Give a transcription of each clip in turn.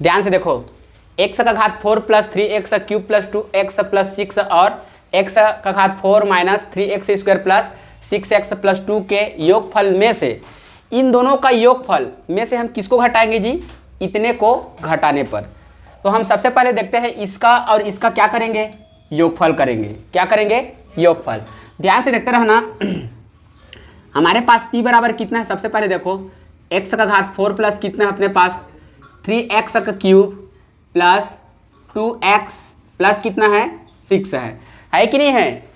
ध्यान से देखो, एक्स का घात 4 plus 3x cube plus 2x plus 6 और x का घात 4 minus 3x square plus 6x plus 2 के योगफल में से इन दोनों का योगफल में से हम किसको घटाएंगे जी? इतने को घटाने पर। तो हम सबसे पहले देखते हैं इसका और इसका क्या करेंगे? योगफल करेंगे। क्या करेंगे? योगफल। ध्यान से देखते रहना। हमारे पास p बराबर कितना है? सबसे पहले देखो, x का घात 4 प्लस कितना है अपने पास? 3x का क्यूब प्लस 2x प्लस कितना है? 6 है कि नहीं है?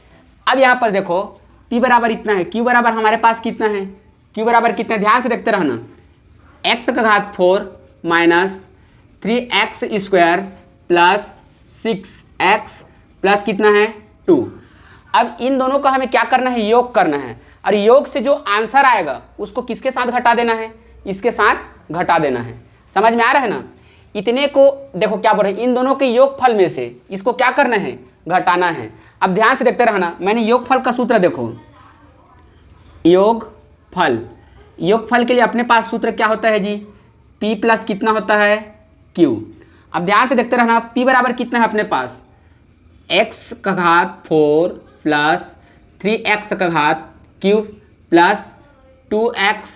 अब यहाँ पर देखो p बराबर इतना है, q बराबर हमारे पास कितना है? q बराबर कितना है? ध्यान से देखते रहना। x का घात 4 minus 3x square plus 6x plus कितना है? 2। अब इन दोनों का हमें क्या करना है? योग करना है, और योग से जो आंसर आएगा उसको किसके साथ घटा देना है? इसके साथ घटा देना है। समझ में आ रहा है ना? इतने को देखो क्या बोल रहे हैं, इन दोनों के योगफल में से इसको क्या करना है? घटाना है। अब ध्यान से देखते रहना, मैंने योगफल का सूत्र देखो, योगफल के लिए अपने पास सूत्र क्या होता है जी? p प्लस कितना होता है? q। अब ध्यान से देखते रहना, p बराबर कितना है अपने पास? x का घात 4 प्लस 3x का घात क्यूब प्लस 2x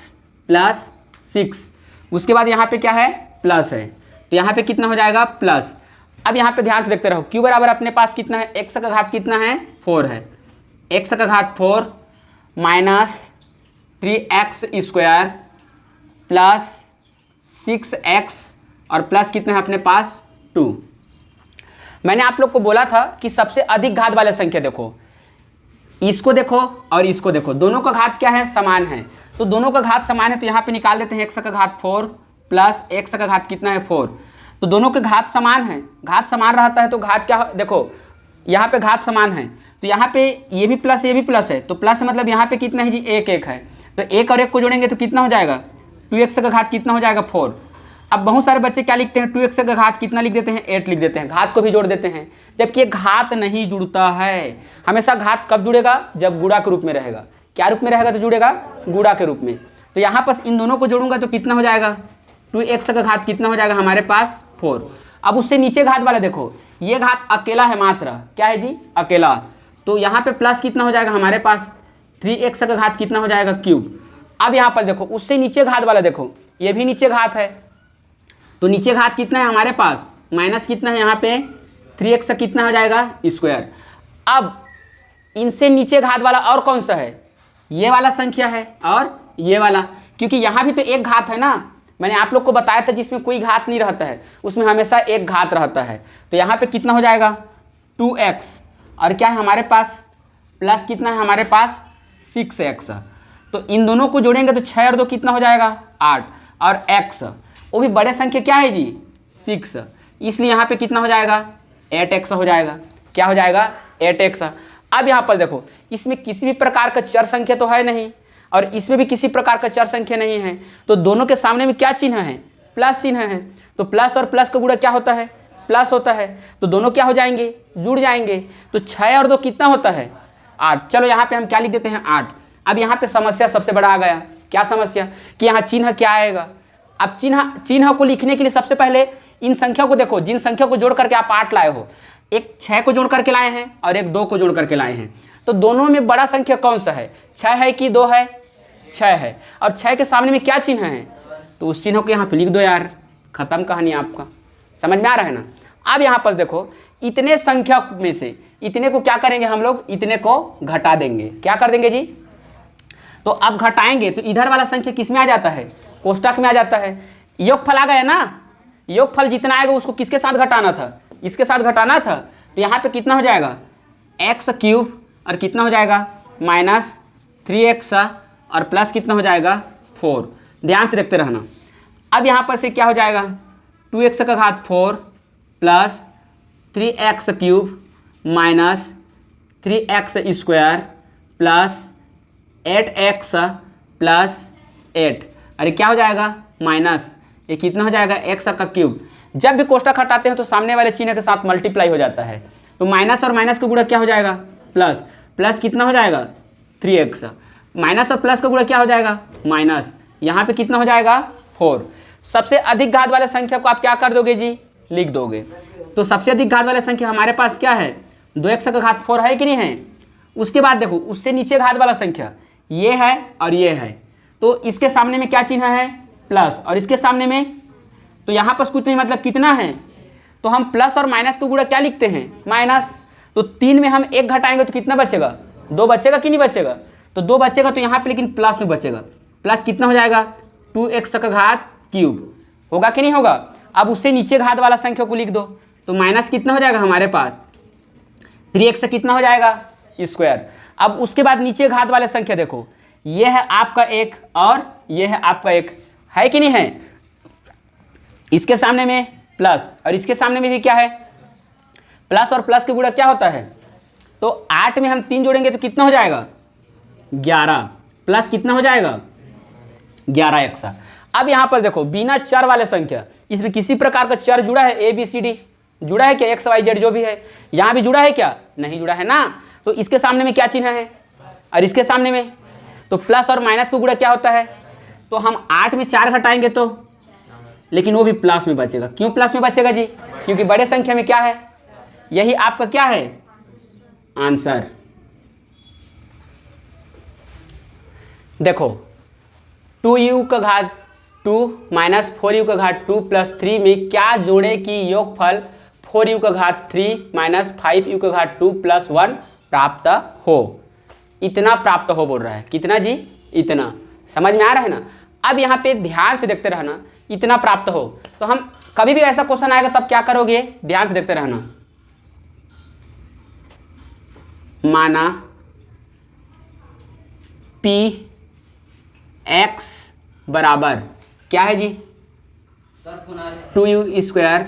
प्लस 6। उसके बाद यहाँ पे क्या है? प्लस है, तो यहाँ पे कितना हो जाएगा? प्लस। अब यहाँ पे ध्यान से देखते रहो, q बराबर अपने पास कितना है? x का घात कितना है? 4 है। x का घात 4 minus 3x square plus 6x और प्लस कितना है अपने पास? 2। मैंने आप लोग को बोला था कि सबसे अधिक घात वाले संख्या देखो, इसको देखो और इसको देखो, दोनों का घात क्या है? समान है। तो दोनों का घात समान है तो यहाँ पे निकाल देते हैं x का घात 4 प्लस x का घात कितना है? 4। तो दोनों के घात समान है, घात समान रहता है तो घात क्या देखो, यहाँ पे घात समान है तो यहाँ पे ये भी प्लस ये भी प्लस है, तो प्लस मतलब यहाँ पे कितना है जी? 1 है। तो 1 और 1 को जोड़ेंगे तो कितना हो जाएगा? 2x का घात कितना हो जाएगा? 4। अब बहुत सारे बच्चे क्या लिखते हैं? 2x का घात कितना लिख देते हैं? 8 लिख देते हैं, घात को भी जोड़ देते हैं, जबकि घात नहीं जुड़ता है। हमेशा घात कब जुड़ेगा? जब गुणा के रूप में रहेगा। क्या रूप में रहेगा तो जुड़ेगा? गुणा के रूप में। तो यहाँ पास इन दोनों को जोड़ूंगा तो कितना हो जाएगा? 2x का घात कितना हो जाएगा हमारे पास? 4। अब उससे नीचे घात वाला देखो, ये घात अकेला है मात्र, क्या है जी? अकेला। तो यहाँ पे प्लस कितना हो जाएगा हमारे पास? 3x का घात कितना हो जाएगा? क्यूब। अब यहाँ पर देखो उससे नीचे घात वाला देखो, ये भी नीचे घात है, तो नीचे घात कितना है हमारे पास? माइनस कितना है यहाँ पे? 3x कितना हो जाएगा? स्क्वायर। अब इनसे नीचे घात वाला और कौन सा है? ये वाला संख्या है और ये वाला, क्योंकि यहाँ भी तो एक घात है ना। मैंने आप लोग को बताया था जिसमें कोई घात नहीं रहता है उसमें हमेशा एक घात रहता है। तो यहाँ पे कितना हो जाएगा? 2x और क्या है हमारे पास? प्लस कितना है हमारे पास? 6x। तो इन दोनों को जोड़ेंगे तो 6 और 2 कितना हो जाएगा? 8। और x वो भी बड़े संख्या क्या है जी? 6, इसलिए यहाँ पे कितना हो जाएगा? 8x हो जाएगा। क्या हो जाएगा? 8x। अब यहाँ पर देखो, इसमें किसी भी प्रकार का चर संख्या तो है नहीं और इसमें भी किसी प्रकार का चर संख्या नहीं है, तो दोनों के सामने में क्या चिन्ह है? प्लस चिन्ह है। तो प्लस और प्लस का गुणा क्या होता है? प्लस होता है। तो दोनों क्या हो जाएंगे? जुड़ जाएंगे। तो 6 और 2 कितना होता है? 8। चलो यहाँ पे हम क्या लिख देते हैं? 8। अब यहाँ पे समस्या सबसे बड़ा आ गया। क्या समस्या? कि यहाँ चिन्ह क्या आएगा? अब चिन्ह को लिखने के लिए सबसे पहले इन संख्या को देखो, जिन संख्या को जोड़ करके आप 8 लाए हो, एक 6 को जोड़ करके लाए हैं और एक 2 को जोड़ करके लाए हैं, तो दोनों में बड़ा संख्या कौन सा है? 6 है कि 2 है? 6 है। और 6 के सामने में क्या चिन्ह है? तो उस चिन्ह को यहाँ पे लिख दो यार, खत्म कहानी आपका। समझ में आ रहा है ना? अब यहाँ पर देखो, इतने संख्या में से इतने को क्या करेंगे हम लोग? इतने को घटा देंगे। क्या कर देंगे जी? तो अब घटाएंगे तो इधर वाला संख्या किस में आ जाता है? कोष्टक में आ जाता है। योगफल आ गया ना? योगफल जितना आएगा उसको किसके साथ घटाना था? इसके साथ घटाना था। तो यहाँ पे कितना हो जाएगा? x क्यूब और कितना हो जाएगा? माइनस 3x और प्लस कितना हो जाएगा? 4। ध्यान से देखते रहना। अब यहाँ पर से क्या हो जाएगा? 2x का घात 4 plus 3x cube minus 3x square plus 8x plus 8। अरे क्या हो जाएगा? माइनस ये कितना हो जाएगा? x का क्यूब। जब भी कोष्टक हटाते हैं तो सामने वाले चिन्ह के साथ मल्टीप्लाई हो जाता है, तो माइनस और माइनस का गुणा क्या हो जाएगा? प्लस। प्लस कितना हो जाएगा? 3x। माइनस और प्लस का गुणा क्या हो जाएगा? माइनस। यहाँ पे कितना हो जाएगा? 4। सबसे अधिक घात वाले संख्या को आप क्या कर दोगे जी, लिख दोगे। तो सबसे अधिक घात वाले संख्या हमारे पास क्या है, 2x का घात 4 है कि नहीं है। उसके बाद देखो उससे नीचे घात वाला संख्या ये है और ये है, तो इसके सामने में क्या चिन्ह है, प्लस, और इसके सामने में तो यहाँ पर कुछ नहीं, मतलब कितना है, तो हम प्लस और माइनस को गुणा क्या लिखते हैं, माइनस। तो 3 में हम 1 घटाएंगे तो कितना बचेगा, 2 बचेगा कि नहीं बचेगा, तो 2 बचेगा, तो यहाँ पे लेकिन प्लस में बचेगा। प्लस कितना हो जाएगा, 2x का घात क्यूब, होगा कि नहीं होगा। अब उससे नीचे घात वाला संख्या को लिख दो, तो माइनस कितना हो जाएगा हमारे पास, 3x कितना हो जाएगा, स्क्वायर। अब उसके बाद नीचे घात वाले संख्या देखो, ये है आपका 1 और ये है आपका 1, है कि नहीं है। इसके सामने में प्लस और इसके सामने में भी क्या है, प्लस, और प्लस के गुणा क्या होता है, तो 8 में हम 3 जोड़ेंगे तो कितना हो जाएगा, 11, प्लस कितना हो जाएगा, 11x। अब यहाँ पर देखो बिना चर वाले संख्या, इसमें किसी प्रकार का चर जुड़ा है, ए बी सी डी जुड़ा है क्या, एक्स वाई जेड जो भी है, यहाँ भी जुड़ा है क्या, नहीं जुड़ा है ना। तो इसके सामने में क्या चिन्ह है और इसके सामने में, तो प्लस और माइनस को गुणा क्या होता है, तो हम 8 में 4 घटाएंगे तो, लेकिन वो भी प्लस में बचेगा। क्यों प्लस में बचेगा जी, क्योंकि बड़े संख्या में क्या है, यही आपका क्या है आंसर। देखो 2u का घात 2 माइनस 4u का घात 2 प्लस 3 में क्या जोड़े कि योगफल 4u का घात 3 माइनस 5u का घात 2 प्लस 1 प्राप्त हो। इतना प्राप्त हो बोल रहा है, कितना जी, इतना। समझ में आ रहा है ना। अब यहाँ पे ध्यान से देखते रहना, इतना प्राप्त हो, तो हम कभी भी ऐसा क्वेश्चन आएगा तब क्या करोगे, ध्यान से देखते रहना। माना px बराबर क्या है जी, 2u स्क्वायर,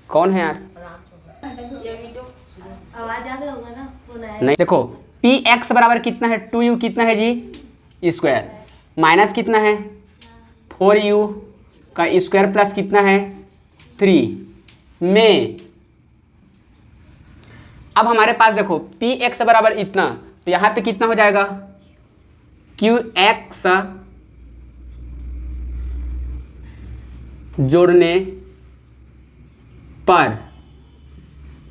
कौन है यार, आवाज आ गया होगा ना, नहीं। देखो px बराबर कितना है, 2u कितना है जी स्क्वायर, माइनस कितना है 4u का स्क्वायर प्लस कितना है 3 में। अब हमारे पास देखो px बराबर इतना, तो यहाँ पे कितना हो जाएगा qx जोड़ने पर,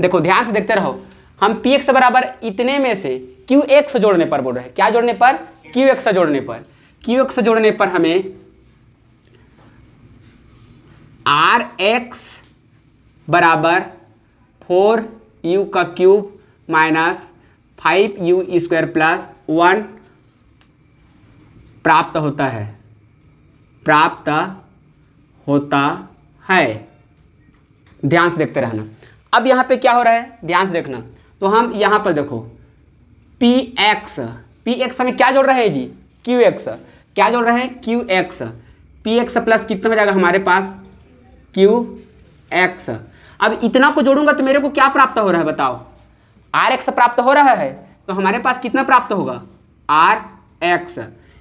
देखो ध्यान से देखते रहो, हम px बराबर इतने में से qx जोड़ने पर बोल रहे हैं, क्या जोड़ने पर, qx जोड़ने पर। qx जोड़ने पर हमें rx बराबर 4u का cube minus 5u square plus 1 प्राप्त होता है, प्राप्त होता है। ध्यान से देखते रहना। अब यहाँ पे क्या हो रहा है, ध्यान से देखना। तो हम यहाँ पर देखो px हमें क्या जोड़ रहे हैं जी, qx, क्या जोड़ रहे हैं qx, px प्लस कितना हो जाएगा हमारे पास qx। अब इतना को जोड़ूंगा तो मेरे को क्या प्राप्त हो रहा है बताओ, rx प्राप्त हो रहा है, तो हमारे पास कितना प्राप्त होगा rx,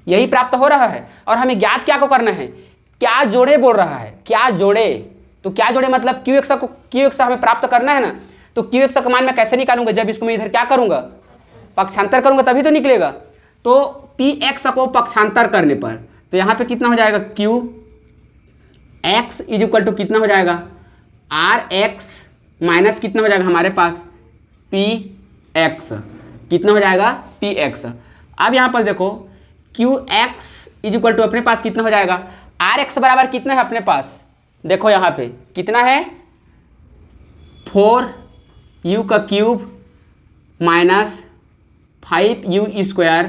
यही प्राप्त हो रहा है। और हमें ज्ञात क्या को करना है, क्या जोड़े बोल रहा है, क्या जोड़े, तो क्या जोड़े मतलब qx हमें प्राप्त करना है ना। तो qx का मान मैं कैसे निकालूंगा, जब इसको मैं इधर क्या करूंगा, पक्षांतर करूंगा तभी तो निकलेगा। तो px को पक्षांतर करने पर, तो यहाँ पे कितना हो जाएगा qx इज इक्वल टू कितना हो जाएगा rx माइनस कितना हो जाएगा हमारे पास px, कितना हो जाएगा px। अब यहाँ पर देखो qx इज इक्वल टू अपने पास कितना हो जाएगा, rx बराबर कितना है अपने पास, देखो यहाँ पे कितना है 4u का cube minus 5u square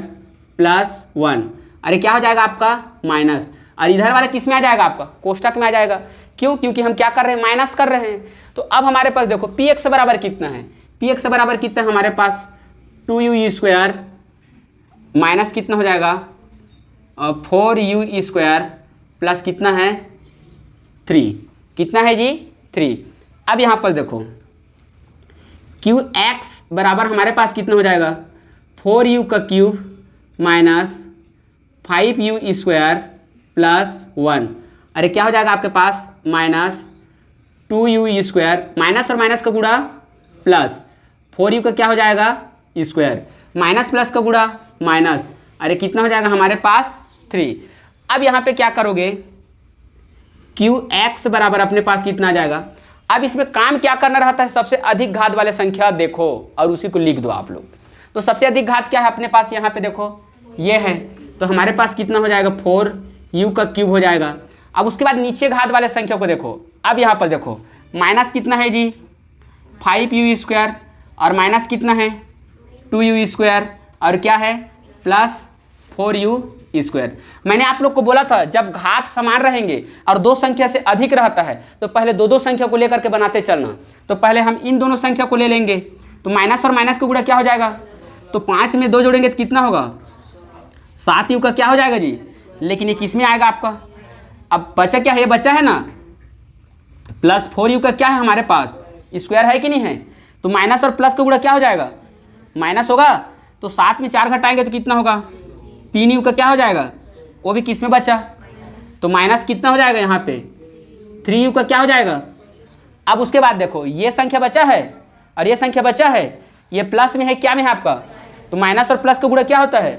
plus 1, अरे क्या हो जाएगा आपका माइनस, और इधर वाला किस में आ जाएगा आपका, कोष्टक में आ जाएगा। क्यों, क्योंकि हम क्या कर रहे हैं, माइनस कर रहे हैं। तो अब हमारे पास देखो px बराबर कितना है, px बराबर कितना है हमारे पास 2u स्क्वायर माइनस कितना हो जाएगा 4u स्क्वायर प्लस कितना है 3, कितना है जी 3। अब यहाँ पर देखो qx बराबर हमारे पास कितना हो जाएगा 4u का cube minus 5u square plus 1, अरे क्या हो जाएगा आपके पास माइनस 2u स्क्वायर, माइनस और माइनस का गुणा प्लस 4u का क्या हो जाएगा स्क्वायर, माइनस प्लस का गुणा माइनस, और ये कितना हो जाएगा हमारे पास 3। अब यहाँ पे क्या करोगे, क्यू एक्स बराबर अपने पास कितना आ जाएगा। अब इसमें काम क्या करना रहता है, सबसे अधिक घात वाले संख्या देखो और उसी को लिख दो आप लोग। तो सबसे अधिक घात क्या है अपने पास, यहाँ पे देखो ये है, तो हमारे पास कितना हो जाएगा 4u का क्यूब हो जाएगा। अब उसके बाद नीचे घात वाले संख्या को देखो, अब यहाँ पर देखो माइनस कितना है जी 5u² और माइनस कितना है 2u² और क्या है प्लस 4u²। मैंने आप लोग को बोला था जब घात समान रहेंगे और दो संख्या से अधिक रहता है तो पहले दो दो संख्या को लेकर के बनाते चलना। तो पहले हम इन दोनों संख्या को ले लेंगे, तो माइनस और माइनस का गुणा क्या हो जाएगा, तो 5 में 2 जोड़ेंगे तो कितना होगा 7u का क्या हो जाएगा जी, लेकिन ये किस में आएगा आपका। अब बचा क्या है, ये बचा है ना प्लस 4u का क्या है हमारे पास स्क्वायर है कि नहीं है, तो माइनस और प्लस का गुणा क्या हो जाएगा माइनस होगा, तो 7 में 4 घटाएंगे तो कितना होगा 3u का क्या हो जाएगा, वो भी किस में बचा, तो माइनस कितना हो जाएगा यहाँ पे 3u का क्या हो जाएगा। अब उसके बाद देखो ये संख्या बचा है और ये संख्या बचा है, ये प्लस में है क्या में है आपका, तो माइनस और प्लस का गुणा क्या होता है,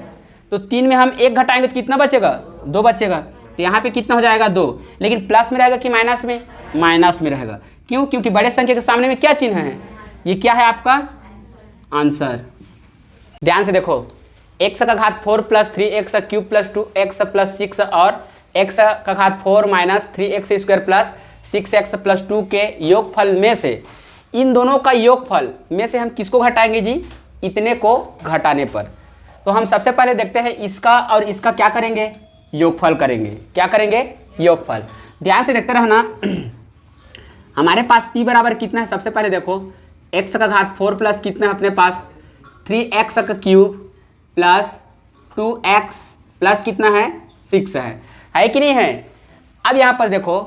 तो 3 में हम 1 घटाएंगे तो कितना बचेगा 2 बचेगा, तो यहाँ पे कितना हो जाएगा 2, लेकिन प्लस में रहेगा कि माइनस में, माइनस में रहेगा। क्यों, क्योंकि बड़े संख्या के सामने में क्या चिन्ह है, ये क्या है आपका आंसर। ध्यान से देखो x का घात 4 plus 3x cube plus 2x plus 6 और x का घात 4 minus 3x² plus 6x plus 2 के योगफल में से इन दोनों का योगफल में से हम किसको घटाएंगे जी, इतने को घटाने पर। तो हम सबसे पहले देखते हैं इसका और इसका क्या करेंगे, योगफल करेंगे। क्या करेंगे, योगफल। ध्यान से देखते रहना। हमारे पास p बराबर कितना है, सबसे पहले देखो x का घात 4 प्लस कितना है अपने पास 3x का क्यूब प्लस 2x प्लस कितना है 6 है कि नहीं है। अब यहाँ पर देखो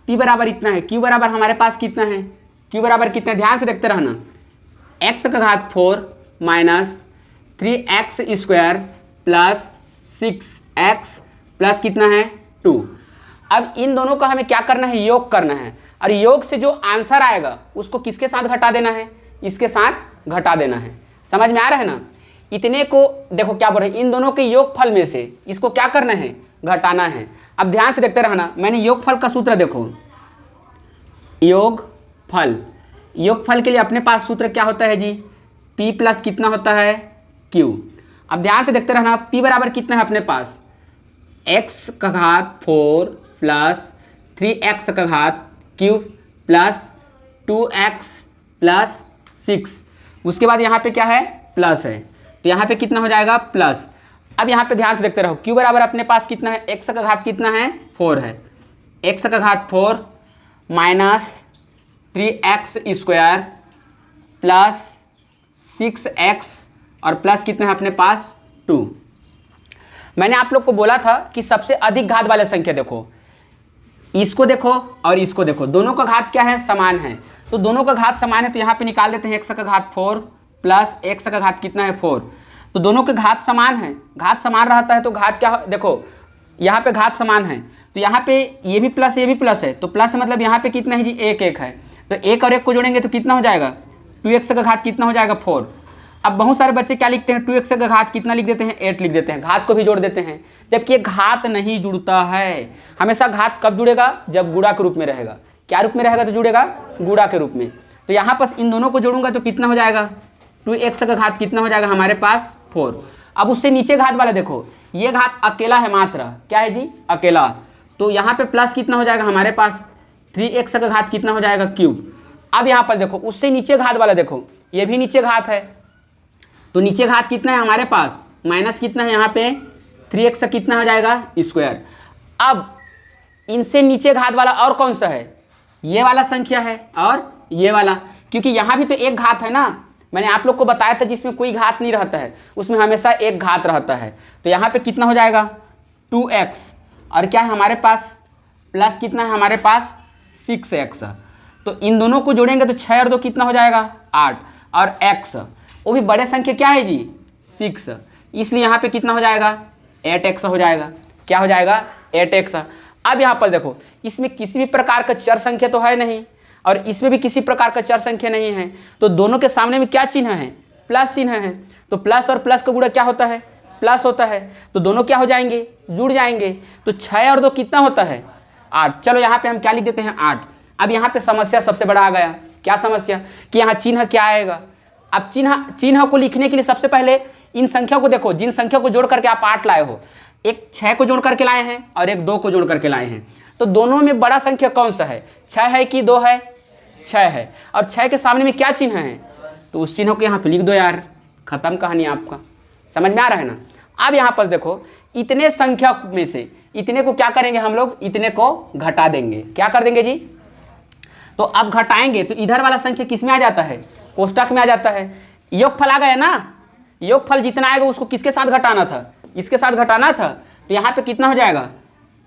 p बराबर इतना है, q बराबर हमारे पास कितना है, q बराबर कितना है, ध्यान से देखते रहना x का घात 4 minus 3x² plus 6x plus कितना है 2। अब इन दोनों का हमें क्या करना है, योग करना है, और योग से जो आंसर आएगा उसको किसके साथ घटा देना है, इसके साथ घटा देना है। समझ में आ रहा है ना। इतने को देखो क्या बोल रहे हैं, इन दोनों के योगफल में से इसको क्या करना है, घटाना है। अब ध्यान से देखते रहना, मैंने योगफल का सूत्र देखो, योगफल, योगफल के लिए अपने पास सूत्र क्या होता है जी, p प्लस कितना होता है q। अब ध्यान से देखते रहना, p बराबर कितना है अपने पास x का घात 4 प्लस 3x का घात क्यूब प्लस 2x प्लस 6, उसके बाद यहाँ पे क्या है प्लस है, तो यहाँ पे कितना हो जाएगा प्लस। अब यहाँ पे ध्यान से देखते रहो, q बराबर अपने पास कितना है, x का घात कितना है 4 है, x का घात 4 माइनस 3x² प्लस 6x और प्लस कितना है अपने पास 2। मैंने आप लोग को बोला था कि सबसे अधिक घात वाले संख्या देखो, इसको देखो और इसको देखो, दोनों का घात क्या है समान है, तो दोनों का घात समान है तो यहाँ पे निकाल देते हैं x का घात 4 प्लस x का घात कितना है 4, तो दोनों के घात समान है। घात समान रहता है तो घात क्या देखो, यहाँ पे घात समान है तो यहाँ पे ये भी प्लस ये भी प्लस है, तो प्लस मतलब यहाँ पे कितना है जी 1 1 है, तो 1 और 1 को जोड़ेंगे तो कितना हो जाएगा 2x का घात कितना हो जाएगा 4। अब बहुत सारे बच्चे क्या लिखते हैं, 2x का घात कितना लिख देते हैं 8 लिख देते हैं, घात को भी जोड़ देते हैं, जबकि ये घात नहीं जुड़ता है। हमेशा घात कब जुड़ेगा, जब गुणा के रूप में रहेगा। क्या रूप में रहेगा तो जुड़ेगा, गुणा के रूप में। तो यहाँ पर इन दोनों को जोड़ूंगा तो कितना हो जाएगा 2x का घात कितना हो जाएगा हमारे पास 4। अब उससे नीचे घात वाला देखो, ये घात अकेला है मात्र, क्या है जी अकेला, तो यहाँ पे प्लस कितना हो जाएगा हमारे पास 3x का घात कितना हो जाएगा क्यूब। अब यहाँ पर देखो उससे नीचे घात वाला देखो, ये भी नीचे घात है, तो नीचे घात कितना है हमारे पास माइनस कितना है यहाँ पे 3x का कितना हो जाएगा स्क्वायर। अब इनसे नीचे घात वाला और कौन सा है, ये वाला संख्या है और ये वाला, क्योंकि यहाँ भी तो एक घात है ना, मैंने आप लोग को बताया था जिसमें कोई घात नहीं रहता है उसमें हमेशा एक घात रहता है। तो यहाँ पे कितना हो जाएगा 2x और क्या है हमारे पास प्लस कितना है हमारे पास 6x, तो इन दोनों को जोड़ेंगे तो 6 और 2 कितना हो जाएगा 8, और x वो भी बड़े संख्या क्या है जी 6, इसलिए यहाँ पे कितना हो जाएगा 8x हो जाएगा। क्या हो जाएगा 8x। अब यहाँ पर देखो इसमें किसी भी प्रकार का चर संख्या तो है नहीं और इसमें भी किसी प्रकार का चर संख्या नहीं है, तो दोनों के सामने में क्या चिन्ह है प्लस चिन्ह है, तो प्लस और प्लस का गुणा क्या होता है प्लस होता है, तो दोनों क्या हो जाएंगे, जुड़ जाएंगे। तो 6 और 2 कितना होता है, 8। चलो यहाँ पे हम क्या लिख देते हैं, 8। अब यहाँ पे समस्या सबसे बड़ा आ गया। क्या समस्या, कि यहाँ चिन्ह क्या आएगा। अब चिन्ह को लिखने के लिए सबसे पहले इन संख्या को देखो, जिन संख्या को जोड़ करके आप 8 लाए हो, एक 6 को जोड़ करके लाए हैं और एक 2 को जोड़ करके लाए हैं। तो दोनों में बड़ा संख्या कौन सा है, 6 है कि 2 है, 6 है। और 6 के सामने में क्या चिन्ह है, तो उस चिन्ह को यहाँ पे लिख दो यार, खत्म कहानी आपका। समझ में आ रहा है ना। अब यहाँ पर देखो, इतने संख्या में से इतने को क्या करेंगे हम लोग, इतने को घटा देंगे। क्या कर देंगे जी, तो अब घटाएंगे तो इधर वाला संख्या किस में आ जाता है, कोष्टक में आ जाता है। योगफल आ गया ना, योगफल जितना आएगा उसको किसके साथ घटाना था, इसके साथ घटाना था। तो यहाँ पे कितना हो जाएगा,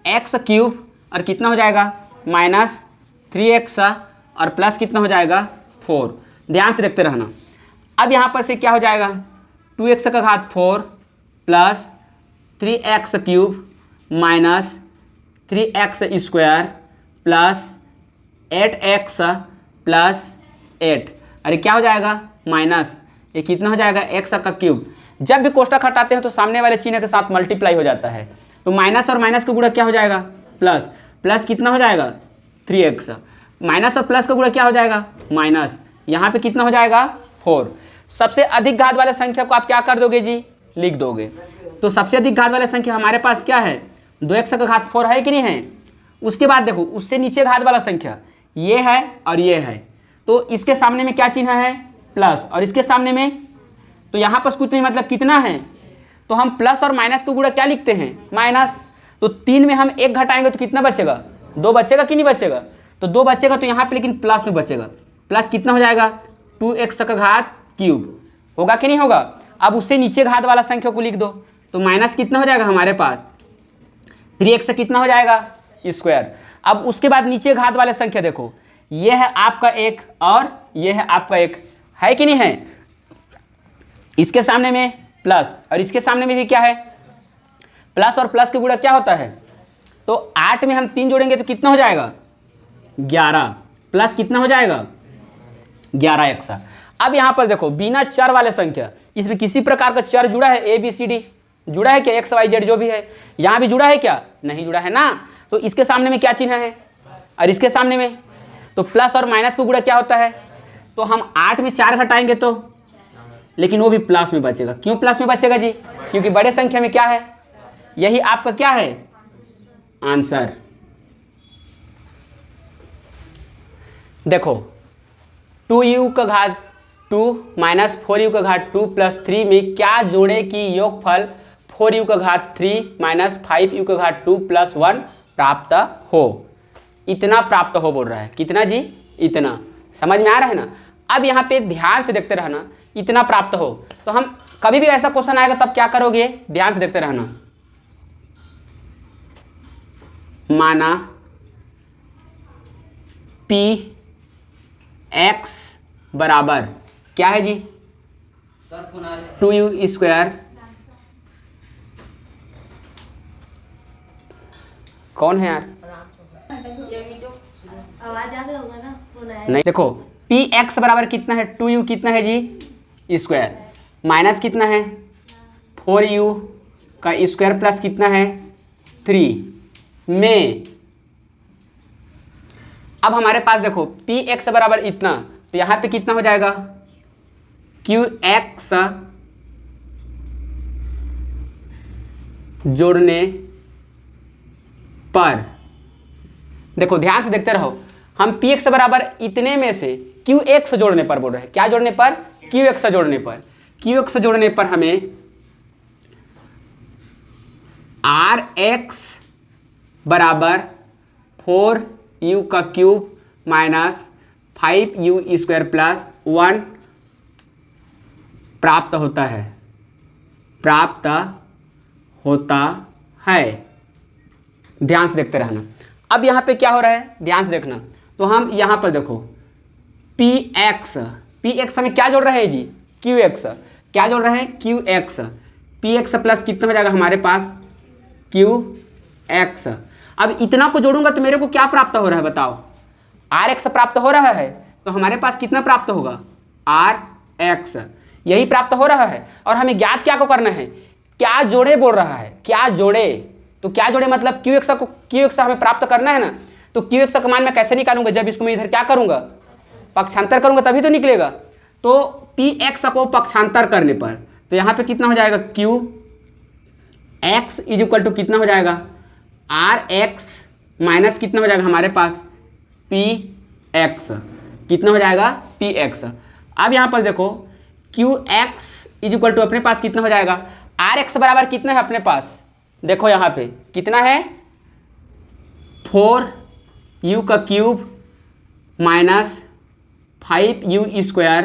x³ और कितना हो जाएगा -3x और प्लस कितना हो जाएगा 4। ध्यान से देखते रहना। अब यहाँ पर से क्या हो जाएगा, 2x का घात 4 plus 3x³ minus 3x² plus 8x plus 8। अरे क्या हो जाएगा, माइनस, ये कितना हो जाएगा, x³। जब भी कोष्टक हटाते हैं तो सामने वाले चिन्ह के साथ मल्टीप्लाई हो जाता है। तो माइनस और माइनस का गुणा क्या हो जाएगा, प्लस, प्लस कितना हो जाएगा 3x, माइनस और प्लस का गुणा क्या हो जाएगा, माइनस, यहाँ पे कितना हो जाएगा 4। सबसे अधिक घात वाले संख्या को आप क्या कर दोगे जी, लिख दोगे। तो सबसे अधिक घात वाले संख्या हमारे पास क्या है, 2x का घात 4 है कि नहीं है। उसके बाद देखो, उससे नीचे घात वाला संख्या ये है और ये है, तो इसके सामने में क्या चिन्ह है, प्लस, और इसके सामने में, तो यहाँ पर कुछ नहीं, मतलब कितना है, तो हम प्लस और माइनस को गुणा क्या लिखते हैं, माइनस। तो 3 में हम 1 घटाएंगे तो कितना बचेगा, 2 बचेगा कि नहीं बचेगा, तो 2 बचेगा। तो यहाँ पे लेकिन प्लस में बचेगा, प्लस कितना हो जाएगा 2x का घात क्यूब, होगा कि नहीं होगा। अब उससे नीचे घात वाला संख्या को लिख दो, तो माइनस कितना हो जाएगा हमारे पास 3x से कितना हो जाएगा स्क्वायर। अब उसके बाद नीचे घात वाले संख्या देखो, ये है आपका 1 और ये है आपका 1, है कि नहीं है। इसके सामने में प्लस और इसके सामने में भी क्या है, प्लस, और प्लस के गुणा क्या होता है, तो 8 में हम 3 जोड़ेंगे तो कितना हो जाएगा 11, प्लस कितना हो जाएगा 11x। अब यहाँ पर देखो, बिना चर वाले संख्या, इसमें किसी प्रकार का चर जुड़ा है, ABCD जुड़ा है क्या, XYZ जो भी है, यहाँ भी जुड़ा है क्या, नहीं जुड़ा है ना। तो इसके सामने में क्या चिन्ह है और इसके सामने में, तो प्लस और माइनस को गुणा क्या होता है, तो हम 8 में 4 घटाएंगे तो, लेकिन वो भी प्लस में बचेगा। क्यों प्लस में बचेगा जी, क्योंकि बड़े संख्या में क्या है, यही आपका क्या है आंसर। देखो 2u का घात 2 माइनस 4u का घात 2 प्लस 3 में क्या जोड़े कि योगफल 4u का घात 3 माइनस 5u का घात 2 प्लस 1 प्राप्त हो। इतना प्राप्त हो बोल रहा है, कितना जी, इतना। समझ में आ रहा है ना। अब यहाँ पे ध्यान से देखते रहना, इतना प्राप्त हो। तो हम कभी भी ऐसा क्वेश्चन आएगा तब क्या करोगे, ध्यान से देखते रहना। माना Px बराबर क्या है जी, 2u स्क्वायर, कौन है यार, आवाज आ गया होगा ना, नहीं। देखो Px बराबर कितना है, 2u कितना है जी स्क्वायर, माइनस कितना है 4u का स्क्वायर प्लस कितना है 3 में। अब हमारे पास देखो Px बराबर इतना, तो यहाँ पे कितना हो जाएगा Qx जोड़ने पर, देखो ध्यान से देखते रहो, हम Px बराबर इतने में से Qx जोड़ने पर बोल रहे हैं। क्या जोड़ने पर, Qx जोड़ने पर। Qx जोड़ने पर हमें Rx बराबर 4u का cube minus 5u square plus 1 प्राप्त होता है, प्राप्त होता है। ध्यान से देखते रहना। अब यहाँ पे क्या हो रहा है, ध्यान से देखना। तो हम यहाँ पर देखो Px हमें क्या जोड़ रहे हैं जी, Qx। क्या जोड़ रहे हैं, Qx। Px प्लस कितना हो जाएगा हमारे पास Qx। अब इतना को जोड़ूंगा तो मेरे को क्या प्राप्त हो रहा है बताओ, Rx प्राप्त हो रहा है। तो हमारे पास कितना प्राप्त होगा Rx, यही प्राप्त हो रहा है। और हमें ज्ञात क्या को करना है, क्या जोड़े बोल रहा है, क्या जोड़े। तो क्या जोड़े मतलब क्यू एक्स को, क्यू एक्स हमें प्राप्त करना है ना, तो क्यू एक्स का मान मैं कैसे निकालूंगा, जब इसको मैं इधर क्या करूंगा, पक्षांतर करूंगा तभी तो निकलेगा। तो पी एक्स को पक्षांतर करने पर तो यहाँ पे कितना हो जाएगा, Q X is equal to कितना हो जाएगा, आर एक्स माइनस कितना हो जाएगा हमारे पास, पी एक्स, कितना हो जाएगा, पी एक्स। अब यहाँ पर देखो Q X is equal to अपने पास कितना हो जाएगा, आर एक्स बराबर कितना है अपने पास, देखो यहाँ पे कितना है, 4u का cube minus 5u square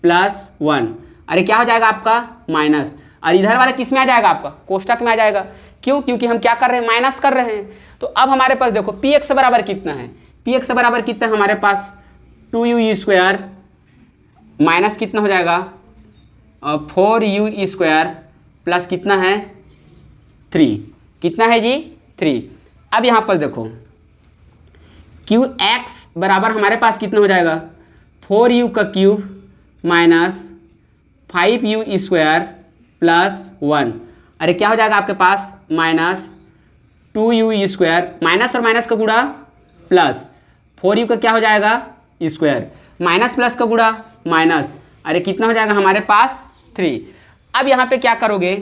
plus 1। अरे क्या हो जाएगा आपका, माइनस, और इधर वाला किस में आ जाएगा आपका, कोष्टक में आ जाएगा। क्यों, क्योंकि हम क्या कर रहे हैं, माइनस कर रहे हैं। तो अब हमारे पास देखो पी एक्स बराबर कितना है, पी एक्स बराबर कितना है हमारे पास, 2u स्क्वायर माइनस कितना हो जाएगा, 4u स्क्वायर प्लस कितना है, 3, कितना है जी, 3। अब यहाँ पर देखो क्यू एक्स बराबर हमारे पास कितना हो जाएगा, 4u का cube minus 5u square plus 1। अरे क्या हो जाएगा आपके पास, माइनस 2u स्क्वायर, माइनस और माइनस का गुणा प्लस 4u का क्या हो जाएगा, स्क्वायर, माइनस प्लस का गुणा माइनस, अरे कितना हो जाएगा हमारे पास, 3। अब यहाँ पे क्या करोगे,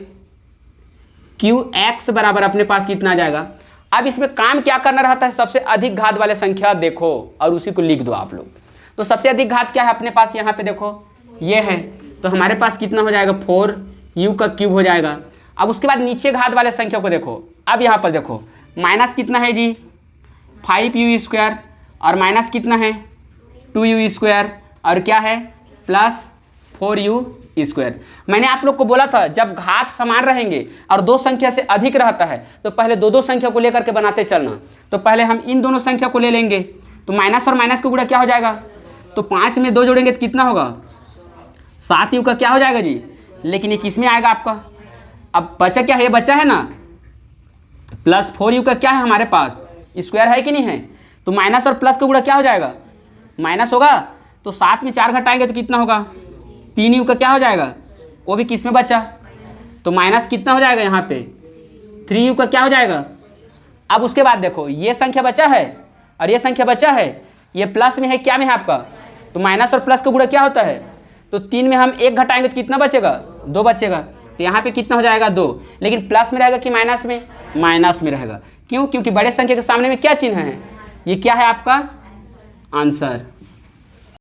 क्यू एक्स बराबर अपने पास कितना आ जाएगा। अब इसमें काम क्या करना रहता है, सबसे अधिक घात वाले संख्या देखो और उसी को लिख दो आप लोग। तो सबसे अधिक घात क्या है अपने पास, यहाँ पे देखो ये है, तो हमारे पास कितना हो जाएगा, 4u का क्यूब हो जाएगा। अब उसके बाद नीचे घात वाले संख्या को देखो। अब यहाँ पर देखो माइनस कितना है जी, 5u स्क्वायर, और माइनस कितना है, 2u स्क्वायर, और क्या है, प्लस 4u स्क्वायर। मैंने आप लोग को बोला था जब घात समान रहेंगे और दो संख्या से अधिक रहता है तो पहले दो दो संख्या को लेकर के बनाते चलना। तो पहले हम इन दोनों संख्या को ले लेंगे, तो माइनस और माइनस का गुणा क्या हो जाएगा, तो 5 में 2 जोड़ेंगे तो कितना होगा, 7u का क्या हो जाएगा जी, लेकिन ये किस में आएगा आपका। अब बचा क्या है, ये बचा है ना, प्लस 4u का क्या है हमारे पास, स्क्वायर है कि नहीं है, तो माइनस और प्लस का गुणा क्या हो जाएगा, माइनस होगा। तो 7 में 4 घटाएंगे तो कितना होगा, 3u का क्या हो जाएगा, वो भी किस में बचा, तो माइनस कितना हो जाएगा यहाँ पे, 3u का क्या हो जाएगा। अब उसके बाद देखो ये संख्या बचा है और ये संख्या बचा है, ये प्लस में है, क्या में है आपका, तो माइनस और प्लस का गुणा क्या होता है, तो 3 में हम 1 घटाएंगे तो कितना बचेगा, 2 बचेगा। तो यहाँ पे कितना हो जाएगा, 2, लेकिन प्लस में रहेगा कि माइनस में, माइनस में रहेगा। क्यों, क्योंकि बड़े संख्या के सामने में क्या चिन्ह है, ये क्या है आपका आंसर।